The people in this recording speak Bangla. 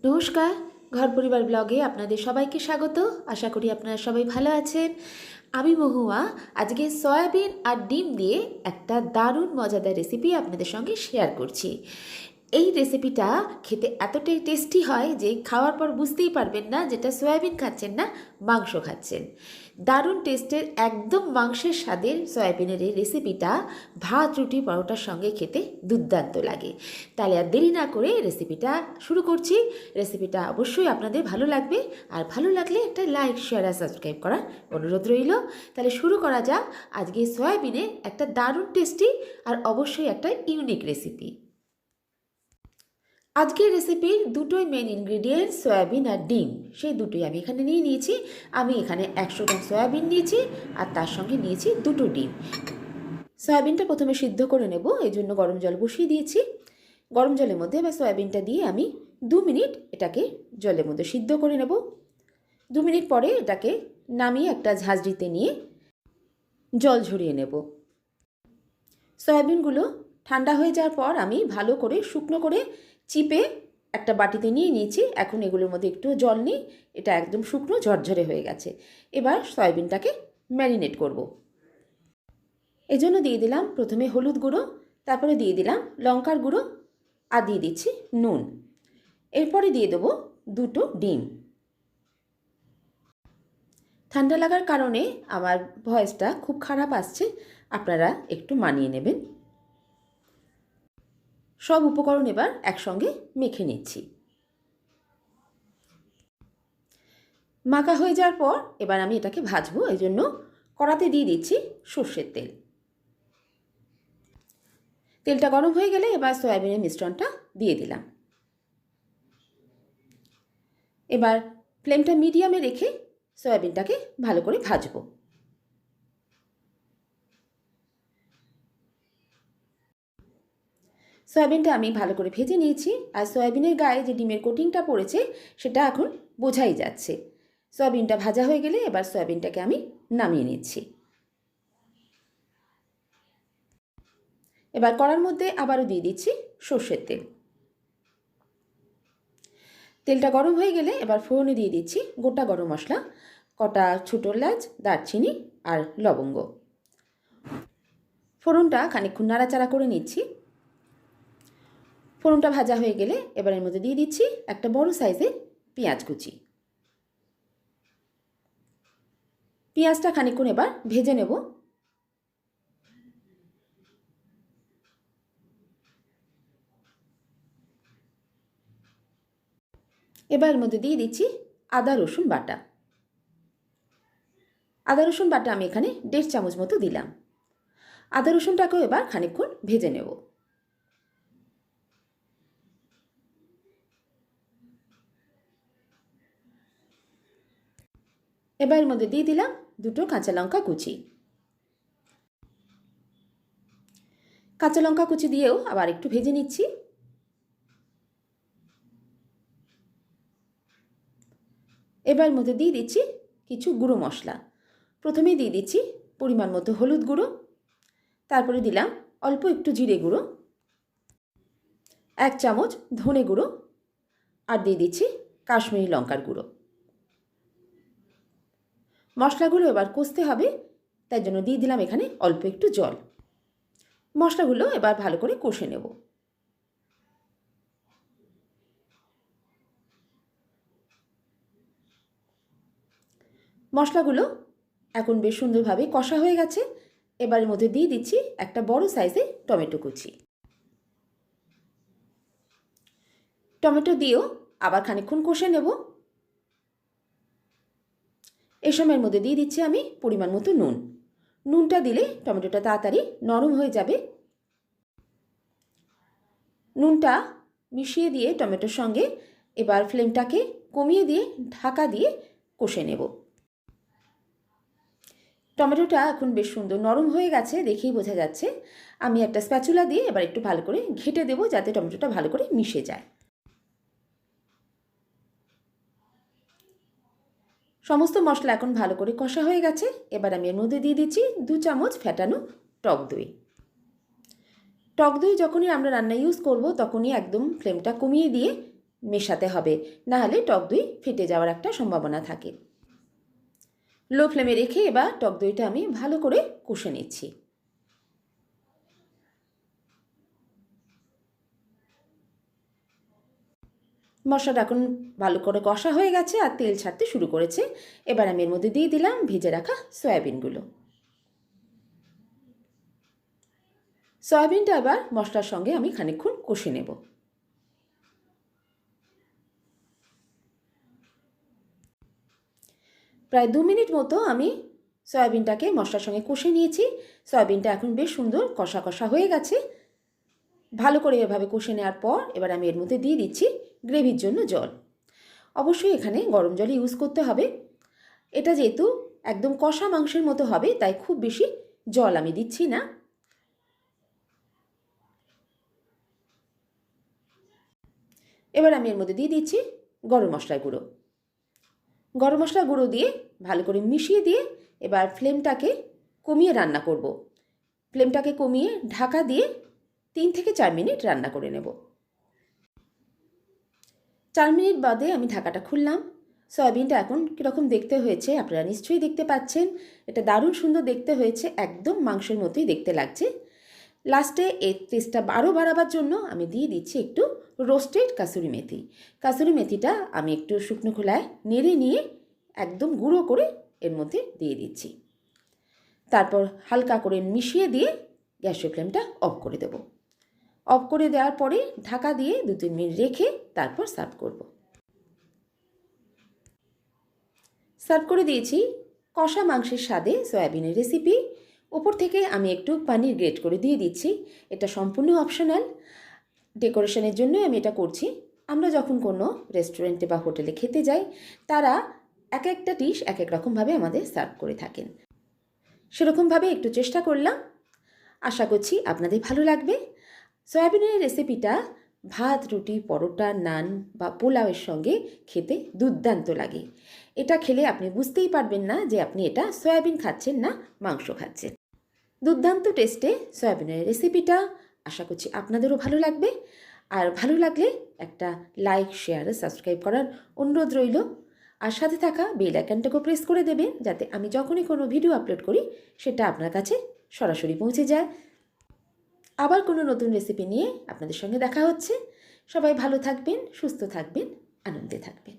নমস্কার, ঘর পরিবার ব্লগে আপনাদের সবাইকে স্বাগত। আশা করি আপনারা সবাই ভালো আছেন। আমি মহুয়া আজকে সয়াবিন আর ডিম দিয়ে একটা দারুণ মজাদার রেসিপি আপনাদের সঙ্গে শেয়ার করছি। এই রেসিপিটা খেতে এতটাই টেস্টি হয় যে খাওয়ার পর বুঝতেই পারবেন না যেটা সয়াবিন খাচ্ছেন না, মাংস খাচ্ছেন। দারুণ টেস্টের একদম মাংসের স্বাদের সয়াবিনের এই রেসিপিটা ভাত রুটি পরোটার সঙ্গে খেতে দুর্দান্ত লাগে। তাহলে আর দেরি না করে রেসিপিটা শুরু করছি। রেসিপিটা অবশ্যই আপনাদের ভালো লাগবে, আর ভালো লাগলে একটা লাইক শেয়ার আর সাবস্ক্রাইব করার অনুরোধ রইল। তাহলে শুরু করা যাক আজকে সয়াবিনে একটা দারুণ টেস্টি আর অবশ্যই একটা ইউনিক রেসিপি। আজকের রেসিপির দুটোই মেন ইনগ্রিডিয়েন্টস সয়াবিন আর ডিম, সেই দুটোই আমি এখানে নিয়ে নিয়েছি। আমি এখানে 100 গ্রাম সয়াবিন নিয়েছি আর তার সঙ্গে নিয়েছি দুটো ডিম। সয়াবিনটা প্রথমে সিদ্ধ করে নেব, এই জন্য গরম জল বসিয়ে দিয়েছি। গরম জলের মধ্যে এবার সয়াবিনটা দিয়ে আমি 2 মিনিট এটাকে জলের মধ্যে সিদ্ধ করে নেব। 2 মিনিট পরে এটাকে নামিয়ে একটা ঝাঁঝরিতে নিয়ে জল ঝরিয়ে নেব। সয়াবিনগুলো ঠান্ডা হয়ে যাওয়ার পর আমি ভালো করে শুকনো করে চিপে একটা বাটিতে নিয়ে নিয়েছি। এখন এগুলোর মধ্যে একটু জল নেই, এটা একদম শুকনো ঝরঝরে হয়ে গেছে। এবার সয়াবিনটাকে ম্যারিনেট করব। এজন্য দিয়ে দিলাম প্রথমে হলুদ গুঁড়ো, তারপরে দিয়ে দিলাম লঙ্কার গুঁড়ো, আর দিয়ে দিচ্ছি নুন। এরপরে দিয়ে দেবো দুটো ডিম। ঠান্ডা লাগার কারণে আমার ভয়েসটা খুব খারাপ আসছে, আপনারা একটু মানিয়ে নেবেন। সব উপকরণ এবার একসঙ্গে মেখে নিচ্ছি। মাখা হয়ে যাওয়ার পর এবার আমি এটাকে ভাজবো, এই জন্য কড়াতে দিয়ে দিচ্ছি সর্ষের তেল। তেলটা গরম হয়ে গেলে এবার সয়াবিনের মিশ্রণটা দিয়ে দিলাম। এবার ফ্লেমটা মিডিয়ামে রেখে সয়াবিনটাকে ভালো করে ভাজবো। সয়াবিনটা আমি ভালো করে ভেজে নিয়েছি, আর সয়াবিনের গায়ে যে ডিমের কোটিংটা পড়েছে সেটা এখন বোঝাই যাচ্ছে। সয়াবিনটা ভাজা হয়ে গেলে এবার সয়াবিনটাকে আমি নামিয়ে নিচ্ছি। এবার কড়ার মধ্যে আবারও দিয়ে দিচ্ছি সর্ষের তেল। তেলটা গরম হয়ে গেলে এবার ফোড়নে দিয়ে দিচ্ছি গোটা গরম মশলা, কটা ছোটো এলাচ, দারচিনি আর লবঙ্গ। ফোড়নটা খানিকক্ষণ নাড়াচাড়া করে নিচ্ছি। ফোড়নটা ভাজা হয়ে গেলে এবার এর মধ্যে দিয়ে দিচ্ছি একটা বড় সাইজের পেঁয়াজ কুচি। পেঁয়াজটা খানিকক্ষণ এবার ভেজে নেব। এবার এর মধ্যে দিয়ে দিচ্ছি আদা রসুন বাটা। আদা রসুন বাটা আমি এখানে 1.5 চামচ মতো দিলাম। আদা রসুনটাকেও এবার খানিকক্ষণ ভেজে নেব। এবার এর মধ্যে দিয়ে দিলাম দুটো কাঁচা লঙ্কা কুচি। কাঁচা লঙ্কা কুচি দিয়েও আবার একটু ভেজে নিচ্ছি। এবার এর মধ্যে দিয়ে দিচ্ছি কিছু গুঁড়ো মশলা। প্রথমেই দিয়ে দিচ্ছি পরিমাণ মতো হলুদ গুঁড়ো, তারপরে দিলাম অল্প একটু জিরে গুঁড়ো, 1 চামচ ধনে গুঁড়ো, আর দিয়ে দিচ্ছি কাশ্মীরি লঙ্কার গুঁড়ো। মশলাগুলো এবার কষতে হবে, তাই জন্য দিয়ে দিলাম এখানে অল্প একটু জল। মশলাগুলো এবার ভালো করে কষে নেব। মশলাগুলো এখন বেশ সুন্দরভাবে কষা হয়ে গেছে। এবার এর মধ্যে দিয়ে দিচ্ছি একটা বড় সাইজের টমেটো কুচি। টমেটো দিয়েও আবার খানিকক্ষণ কষে নেব। এই সময়ের মধ্যে দিয়ে দিচ্ছি আমি পরিমাণ মতো নুন। নুনটা দিলে টমেটোটা তাড়াতাড়ি নরম হয়ে যাবে। নুনটা মিশিয়ে দিয়ে টমেটোর সঙ্গে এবার ফ্লেমটাকে কমিয়ে দিয়ে ঢাকা দিয়ে কষে নেব। টমেটোটা এখন বেশ সুন্দর নরম হয়ে গেছে, দেখেই বোঝা যাচ্ছে। আমি একটা স্প্যাচুলা দিয়ে এবার একটু ভালো করে ঘেঁটে দেবো, যাতে টমেটোটা ভালো করে মিশে যায়। সমস্ত মশলা এখন ভালো করে কষা হয়ে গেছে। এবার আমি এর মধ্যে দিয়ে দিচ্ছি 2 চামচ ফ্যাটানো টক দই। টক দই যখনই আমরা রান্নায় ইউজ করব তখনই একদম ফ্লেমটা কমিয়ে দিয়ে মেশাতে হবে, না হলে টক দই ফেটে যাওয়ার একটা সম্ভাবনা থাকে। লো ফ্লেমে রেখে এবার টক দইটা আমি ভালো করে কষে নিচ্ছি। মশলাটা এখন ভালো করে কষা হয়ে গেছে আর তেল ছাড়তে শুরু করেছে। এবার আমি এর মধ্যে দিয়ে দিলাম ভেজে রাখা সয়াবিনগুলো। সয়াবিনটা আবার মশলার সঙ্গে আমি খানিকক্ষণ কষে নেব। প্রায় 2 মিনিট মতো আমি সয়াবিনটাকে মশলার সঙ্গে কষে নিয়েছি। সয়াবিনটা এখন বেশ সুন্দর কষা কষা হয়ে গেছে। ভালো করে এভাবে কষে নেওয়ার পর এবার আমি এর মধ্যে দিয়ে দিচ্ছি গ্রেভির জন্য জল। অবশ্যই এখানে গরম জল ইউজ করতে হবে। এটা যেহেতু একদম কষা মাংসের মতো হবে, তাই খুব বেশি জল আমি দিচ্ছি না। এবার আমি এর মধ্যে দিয়ে দিচ্ছি গরম মশলার গুঁড়ো। গরম মশলা গুঁড়ো দিয়ে ভালো করে মিশিয়ে দিয়ে এবার ফ্লেমটাকে কমিয়ে রান্না করব। ফ্লেমটাকে কমিয়ে ঢাকা দিয়ে 3 থেকে 4 মিনিট রান্না করে নেব। 4 মিনিট বাদে আমি ঢাকাটা খুললাম। সয়াবিনটা এখন কীরকম দেখতে হয়েছে আপনারা নিশ্চয়ই দেখতে পাচ্ছেন। এটা দারুণ সুন্দর দেখতে হয়েছে, একদম মাংসের মতোই দেখতে লাগছে। লাস্টে এর টেস্টটা আরও বাড়াবার জন্য আমি দিয়ে দিচ্ছি একটু রোস্টেড কাসুরি মেথি। কাসুরি মেথিটা আমি একটু শুকনো খোলায় নেড়ে নিয়ে একদম গুঁড়ো করে এর মধ্যে দিয়ে দিচ্ছি। তারপর হালকা করে মিশিয়ে দিয়ে গ্যাসের ফ্লেমটা অফ করে দেব। অফ করে দেওয়ার পরে ঢাকা দিয়ে 2-3 মিনিট রেখে তারপর সার্ভ করব। সার্ভ করে দিয়েছি কষা মাংসের স্বাদে সয়াবিনের রেসিপি। ওপর থেকে আমি একটু পনির গ্রেট করে দিয়ে দিচ্ছি। এটা সম্পূর্ণ অপশনাল, ডেকোরেশনের জন্যই আমি এটা করছি। আমরা যখন কোনো রেস্টুরেন্টে বা হোটেলে খেতে যাই, তারা এক একটা ডিশ এক এক রকমভাবে আমাদের সার্ভ করে থাকেন। সেরকমভাবে একটু চেষ্টা করলাম, আশা করছি আপনাদের ভালো লাগবে। সয়াবিনের রেসিপিটা ভাত, রুটি, পরোটা, নান বা পোলাওয়ের সঙ্গে খেতে দুর্দান্ত লাগে। এটা খেলে আপনি বুঝতেই পারবেন না যে আপনি এটা সয়াবিন খাচ্ছেন না মাংস খাচ্ছেন। দুর্দান্ত টেস্টে সয়াবিনের রেসিপিটা, আশা করছি আপনাদেরও ভালো লাগবে। আর ভালো লাগলে একটা লাইক, শেয়ার, সাবস্ক্রাইব করার অনুরোধ রইল। আর সাথে থাকা বেল আইকনটাকেও প্রেস করে দেবেন, যাতে আমি যখনই কোনো ভিডিও আপলোড করি সেটা আপনার কাছে সরাসরি পৌঁছে যায়। আবার কোনো নতুন রেসিপি নিয়ে আপনাদের সঙ্গে দেখা হচ্ছে। সবাই ভালো থাকবেন, সুস্থ থাকবেন, আনন্দে থাকবেন।